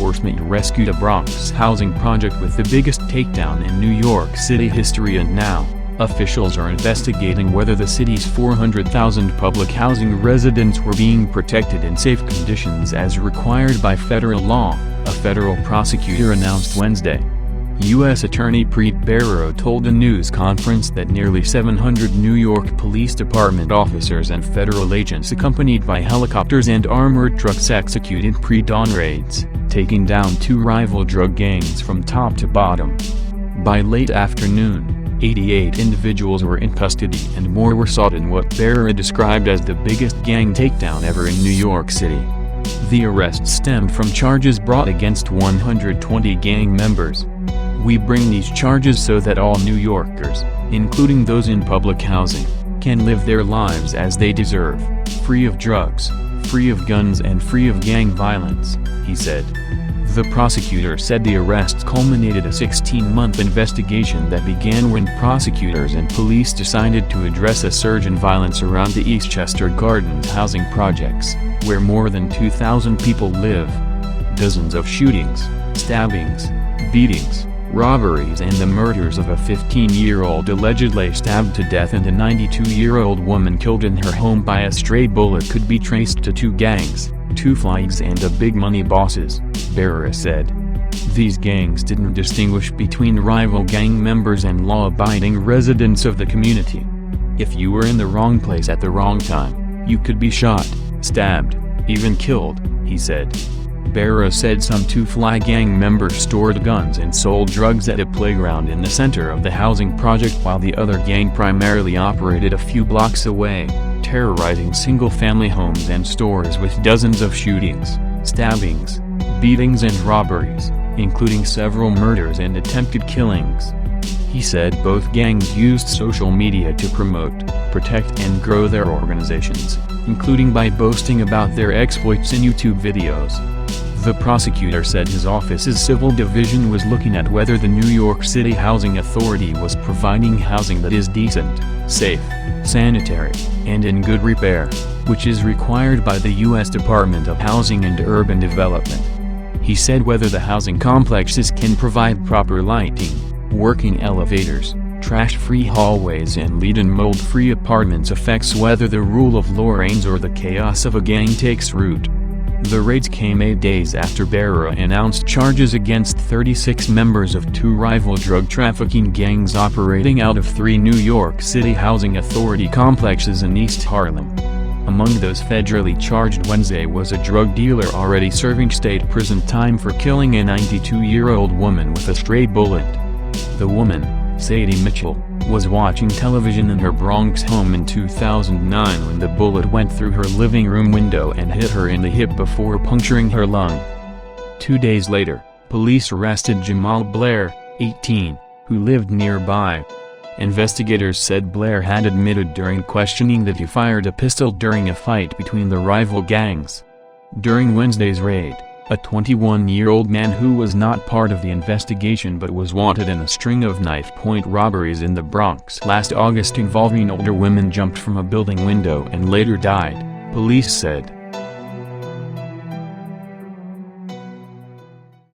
enforcement rescued a Bronx housing project with the biggest takedown in New York City history, and now, officials are investigating whether the city's 400,000 public housing residents were being protected in safe conditions as required by federal law, a federal prosecutor announced Wednesday. U.S. Attorney Preet Bharara told a news conference that nearly 700 New York Police Department officers and federal agents accompanied by helicopters and armored trucks executed pre-dawn raids, taking down 2 rival drug gangs from top to bottom. By late afternoon, 88 individuals were in custody and more were sought in what Bharara described as the biggest gang takedown ever in New York City. The arrests stemmed from charges brought against 120 gang members. "We bring these charges so that all New Yorkers, including those in public housing, can live their lives as they deserve, free of drugs, free of guns and free of gang violence," he said. The prosecutor said the arrests culminated a 16-month investigation that began when prosecutors and police decided to address a surge in violence around the Eastchester Gardens housing projects, where more than 2,000 people live. Dozens of shootings, stabbings, beatings, robberies and the murders of a 15-year-old allegedly stabbed to death and a 92-year-old woman killed in her home by a stray bullet could be traced to 2 gangs, 2 flags and a big money bosses, Bharara said. These gangs didn't distinguish between rival gang members and law-abiding residents of the community. If you were in the wrong place at the wrong time, you could be shot, stabbed, even killed, he said. Bharara said some 2 fly gang members stored guns and sold drugs at a playground in the center of the housing project while the other gang primarily operated a few blocks away, terrorizing single-family homes and stores with dozens of shootings, stabbings, beatings and robberies, including several murders and attempted killings. He said both gangs used social media to promote, protect and grow their organizations, including by boasting about their exploits in YouTube videos. The prosecutor said his office's civil division was looking at whether the New York City Housing Authority was providing housing that is decent, safe, sanitary, and in good repair, which is required by the U.S. Department of Housing and Urban Development. He said whether the housing complexes can provide proper lighting, working elevators, trash-free hallways and lead and mold-free apartments affects whether the rule of law reigns or the chaos of a gang takes root. The raids came 8 days after Bharara announced charges against 36 members of 2 rival drug trafficking gangs operating out of 3 New York City Housing Authority complexes in East Harlem. Among those federally charged Wednesday was a drug dealer already serving state prison time for killing a 92-year-old woman with a stray bullet. The woman, Sadie Mitchell, was watching television in her Bronx home in 2009 when the bullet went through her living room window and hit her in the hip before puncturing her lung. 2 days later, police arrested Jamal Blair, 18, who lived nearby. Investigators said Blair had admitted during questioning that he fired a pistol during a fight between the rival gangs. During Wednesday's raid, a 21-year-old man who was not part of the investigation but was wanted in a string of knife-point robberies in the Bronx last August involving older women jumped from a building window and later died, police said.